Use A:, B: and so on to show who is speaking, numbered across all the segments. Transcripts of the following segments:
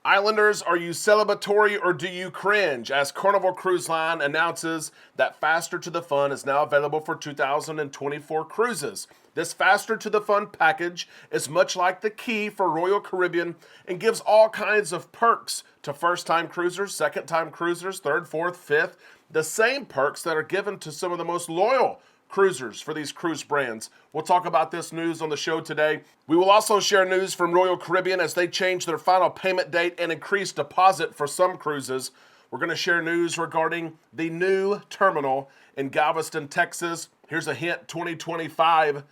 A: Islanders, are you celebratory or do you cringe as Carnival Cruise Line announces that Faster to the Fun is now available for 2024 cruises? This Faster to the Fun package is much like the Key for Royal Caribbean and gives all kinds of perks to first-time cruisers, second-time cruisers, third, fourth, fifth, the same perks that are given to some of the most loyal cruisers for these cruise brands. We'll talk about this news on the show today. We will also share news from Royal Caribbean as they change their final payment date and increase deposit for some cruises. We're going to share news regarding the new terminal in Galveston, Texas. Here's a hint, 2025,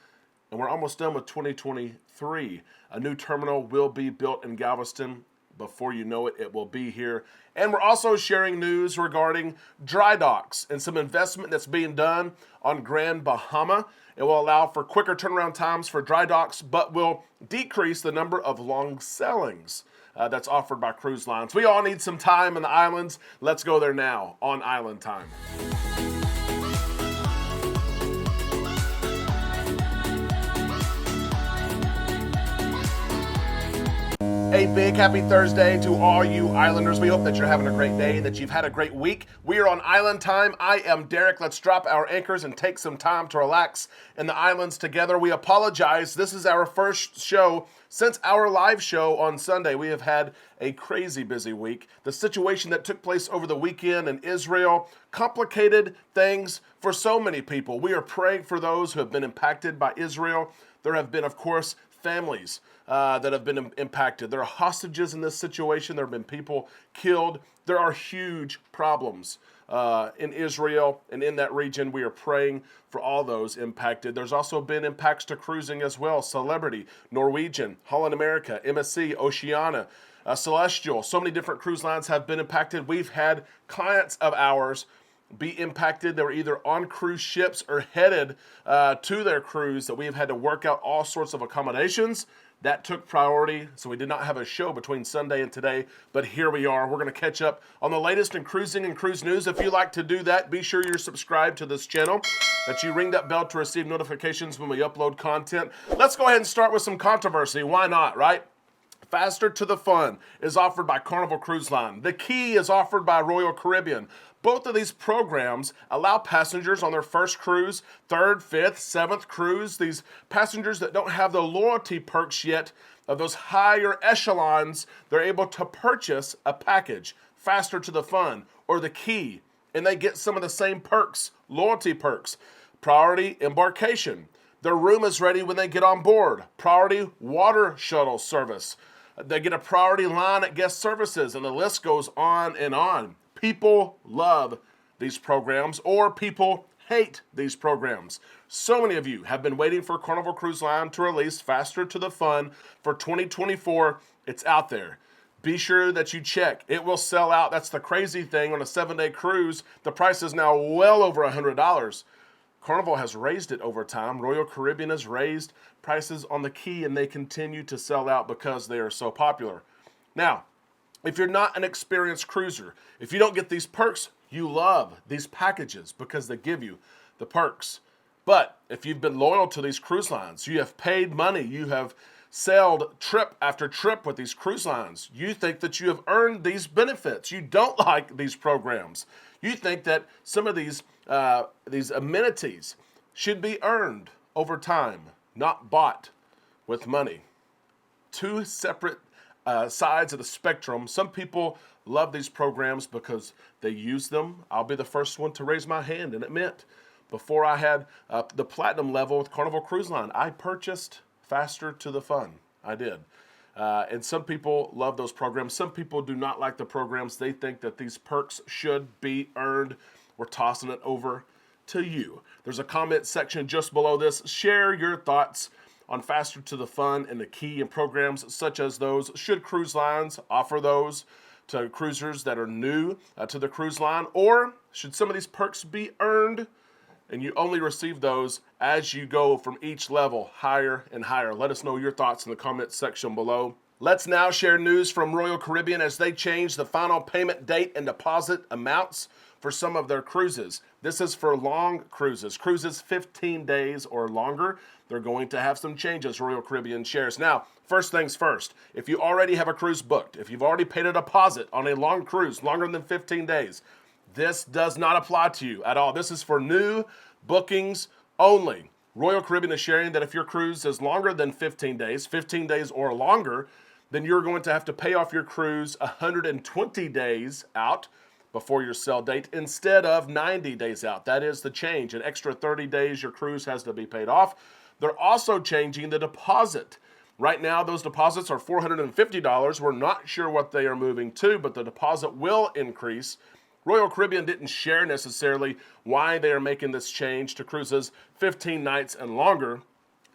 A: and we're almost done with 2023. A new terminal will be built in Galveston. Before you know it, it will be here. And we're also sharing news regarding dry docks and some investment that's being done on Grand Bahama. It will allow for quicker turnaround times for dry docks, but will decrease the number of long sailings that's offered by cruise lines. We all need some time in the islands. Let's go there now on Island Time. A big happy Thursday to all you Islanders. We hope that you're having a great day, that you've had a great week. We are on Island Time. I am Derek. Let's drop our anchors and take some time to relax in the islands together. We apologize. This is our first show since our live show on Sunday. We have had a crazy busy week. The situation that took place over the weekend in Israel complicated things for so many people. We are praying for those who have been impacted by Israel. There have been, of course, families that have been impacted. There are hostages in this situation. There have been people killed. There are huge problems in Israel and in that region. We are praying for all those impacted. There's also been impacts to cruising as well. Celebrity, Norwegian, Holland America, MSC, Oceania, Celestial. So many different cruise lines have been impacted. We've had clients of ours be impacted. They were either on cruise ships or headed to their cruise that we have had to work out all sorts of accommodations. That took priority, so we did not have a show between Sunday and today, but here we are. We're going to catch up on the latest in cruising and cruise news. If you'd like to do that, be sure you're subscribed to this channel, that you ring that bell to receive notifications when we upload content. Let's go ahead and start with some controversy. Why not, right? Faster to the Fun is offered by Carnival Cruise Line. The Key is offered by Royal Caribbean. Both of these programs allow passengers on their first cruise, third, fifth, seventh cruise, these passengers that don't have the loyalty perks yet of those higher echelons, they're able to purchase a package, Faster to the Fun or the Key, and they get some of the same perks, loyalty perks, priority embarkation. Their room is ready when they get on board, priority water shuttle service. They get a priority line at guest services, and the list goes on and on. People love these programs, or people hate these programs. So many of you have been waiting for Carnival Cruise Line to release Faster to the Fun for 2024. It's out there. Be sure that you check. It will sell out. That's the crazy thing. On a 7-day cruise, the price is now well over $100. Carnival has raised it over time. Royal Caribbean has raised prices on the Key, and they continue to sell out because they are so popular. Now, if you're not an experienced cruiser, if you don't get these perks, you love these packages because they give you the perks. But if you've been loyal to these cruise lines, you have paid money, you have sailed trip after trip with these cruise lines, you think that you have earned these benefits. You don't like these programs. You think that some of these amenities should be earned over time, not bought with money. Two separate sides of the spectrum. Some people love these programs because they use them. I'll be the first one to raise my hand and admit, before I had the platinum level with Carnival Cruise Line, I purchased Faster to the Fun. I did. And some people love those programs. Some people do not like the programs. They think that these perks should be earned. We're tossing it over to you. There's a comment section just below this. Share your thoughts on Faster to the Fun and the Key and programs such as those. Should cruise lines offer those to cruisers that are new to the cruise line? Or should some of these perks be earned and you only receive those as you go from each level higher and higher? Let us know your thoughts in the comments section below. Let's now share news from Royal Caribbean as they change the final payment date and deposit amounts for some of their cruises. This is for long cruises. Cruises 15 days or longer, they're going to have some changes, Royal Caribbean shares. Now, first things first, if you already have a cruise booked, if you've already paid a deposit on a long cruise, longer than 15 days, this does not apply to you at all. This is for new bookings only. Royal Caribbean is sharing that if your cruise is longer than 15 days or longer, then you're going to have to pay off your cruise 120 days out before your sell date instead of 90 days out. That is the change. An extra 30 days your cruise has to be paid off. They're also changing the deposit. Right now, those deposits are $450. We're not sure what they are moving to, but the deposit will increase. Royal Caribbean didn't share necessarily why they are making this change to cruises 15 nights and longer,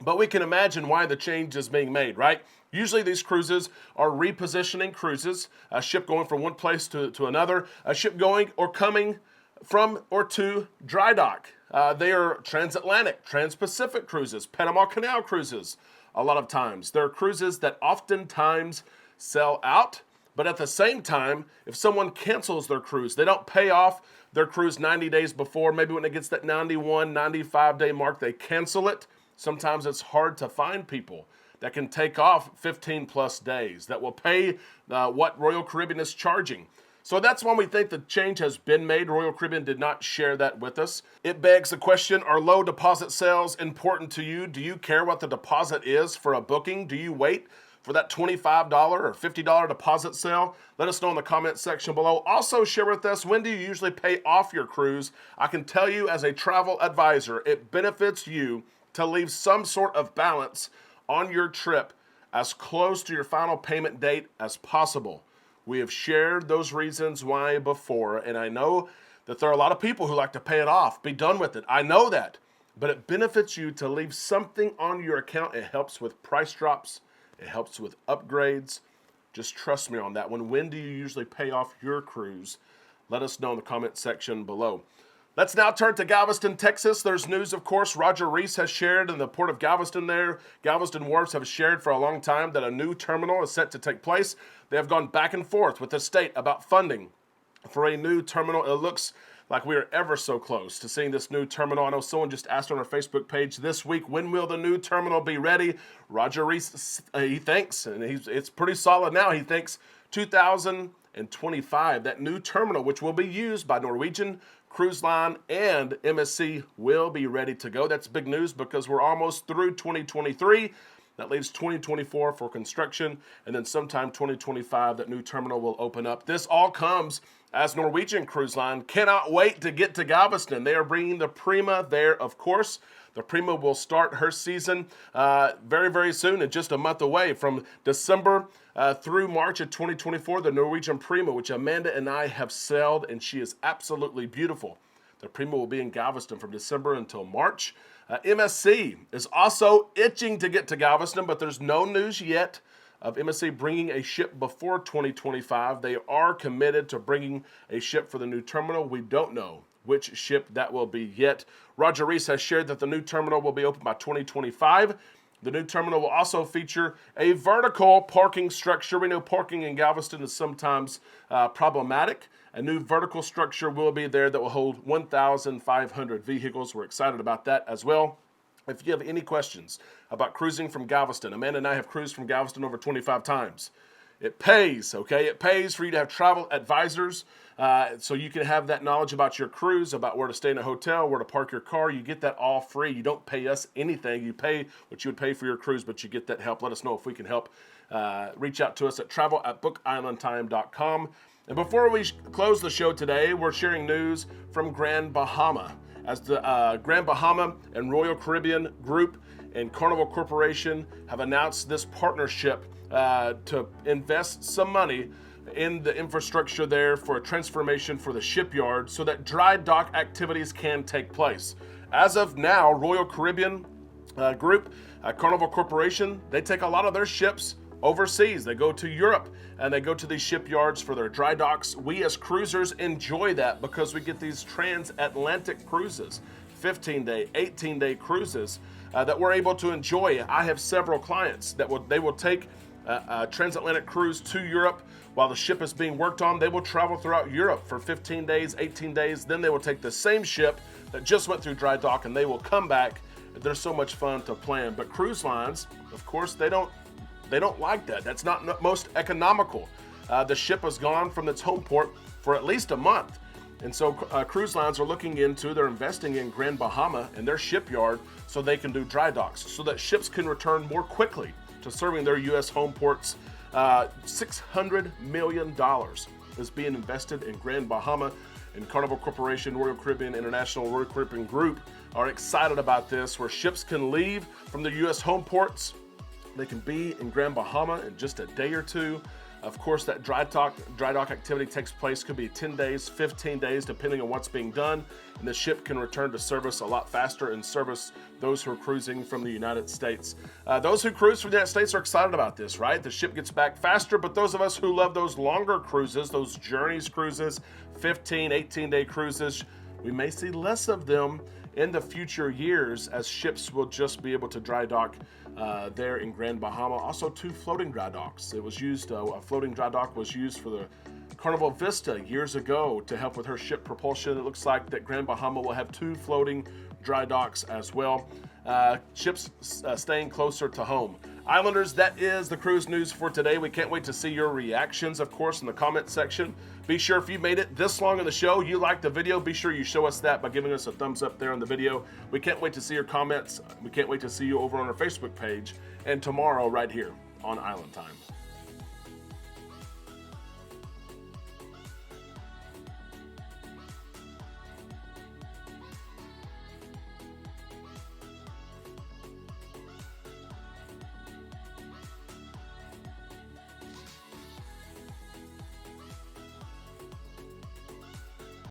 A: but we can imagine why the change is being made, right? Usually these cruises are repositioning cruises, a ship going from one place to another, a ship going or coming from or to dry dock. They are transatlantic, trans-Pacific cruises, Panama Canal cruises a lot of times. They're cruises that oftentimes sell out. But at the same time, if someone cancels their cruise, they don't pay off their cruise 90 days before, maybe when it gets that 91, 95-day mark, they cancel it. Sometimes it's hard to find people that can take off 15 plus days that will pay what Royal Caribbean is charging. So that's when we think the change has been made. Royal Caribbean did not share that with us. It begs the question, are low deposit sales important to you? Do you care what the deposit is for a booking? Do you wait for that $25 or $50 deposit sale? Let us know in the comment section below. Also share with us, when do you usually pay off your cruise? I can tell you as a travel advisor, it benefits you to leave some sort of balance on your trip as close to your final payment date as possible. We have shared those reasons why before, and I know that there are a lot of people who like to pay it off, be done with it. I know that, but it benefits you to leave something on your account. It helps with price drops. It helps with upgrades. Just trust me on that one. When do you usually pay off your cruise? Let us know in the comment section below. Let's now turn to Galveston, Texas. There's news, of course. Roger Rees has shared in the port of Galveston there. Galveston Wharves have shared for a long time that a new terminal is set to take place. They have gone back and forth with the state about funding for a new terminal. It looks like we are ever so close to seeing this new terminal. I know someone just asked on our Facebook page this week, when will the new terminal be ready? Roger Rees, he thinks, and it's pretty solid now, he thinks 2025, that new terminal, which will be used by Norwegian Cruise Line and MSC, will be ready to go. That's big news because we're almost through 2023. That leaves 2024 for construction, and then sometime 2025, that new terminal will open up. This all comes as Norwegian Cruise Line cannot wait to get to Galveston. They are bringing the Prima there, of course. The Prima will start her season very, very soon, and just a month away from December through March of 2024. The Norwegian Prima, which Amanda and I have sailed, and she is absolutely beautiful. The Prima will be in Galveston from December until March. MSC is also itching to get to Galveston, but there's no news yet of MSC bringing a ship before 2025. They are committed to bringing a ship for the new terminal. We don't know which ship that will be yet. Roger Rees has shared that the new terminal will be open by 2025. The new terminal will also feature a vertical parking structure. We know parking in Galveston is sometimes problematic. A new vertical structure will be there that will hold 1,500 vehicles. We're excited about that as well. If you have any questions about cruising from Galveston, Amanda and I have cruised from Galveston over 25 times. It pays, okay? It pays for you to have travel advisors so you can have that knowledge about your cruise, about where to stay in a hotel, where to park your car. You get that all free. You don't pay us anything. You pay what you would pay for your cruise, but you get that help. Let us know if we can help. Reach out to us at travel@bookislandtime.com. And before we close the show today, we're sharing news from Grand Bahama. As the Grand Bahama and Royal Caribbean Group and Carnival Corporation have announced this partnership to invest some money in the infrastructure there for a transformation for the shipyard so that dry dock activities can take place. As of now, Royal Caribbean Group, Carnival Corporation, they take a lot of their ships overseas. They go to Europe and they go to these shipyards for their dry docks. We as cruisers enjoy that because we get these transatlantic cruises, 15-day, 18-day cruises that we're able to enjoy. I have several clients that they will take transatlantic cruise to Europe. While the ship is being worked on, they will travel throughout Europe for 15 days, 18 days. Then they will take the same ship that just went through dry dock and they will come back. They're so much fun to plan. But cruise lines, of course, they don't like that. That's not most economical. The ship has gone from its home port for at least a month. And so cruise lines are they're investing in Grand Bahama and their shipyard so they can do dry docks, so that ships can return more quickly to serving their U.S. home ports. $600 million is being invested in Grand Bahama, and Carnival Corporation, Royal Caribbean International, Royal Caribbean Group are excited about this, where ships can leave from their U.S. home ports. They can be in Grand Bahama in just a day or two. Of course, that dry dock activity takes place, could be 10 days, 15 days, depending on what's being done. And the ship can return to service a lot faster and service those who are cruising from the United States. Those who cruise from the United States are excited about this, right? The ship gets back faster, but those of us who love those longer cruises, those journeys cruises, 15, 18-day cruises, we may see less of them in the future years, as ships will just be able to dry dock there in Grand Bahama. Also, 2 floating dry docks. It was used, a floating dry dock was used for the Carnival Vista years ago to help with her ship propulsion. It looks like that Grand Bahama will have 2 floating dry docks as well. Ships staying closer to home. Islanders, that is the cruise news for today. We can't wait to see your reactions, of course, in the comment section. Be sure, if you made it this long in the show, you liked the video, be sure you show us that by giving us a thumbs up there on the video. We can't wait to see your comments. We can't wait to see you over on our Facebook page, and tomorrow right here on Island Time.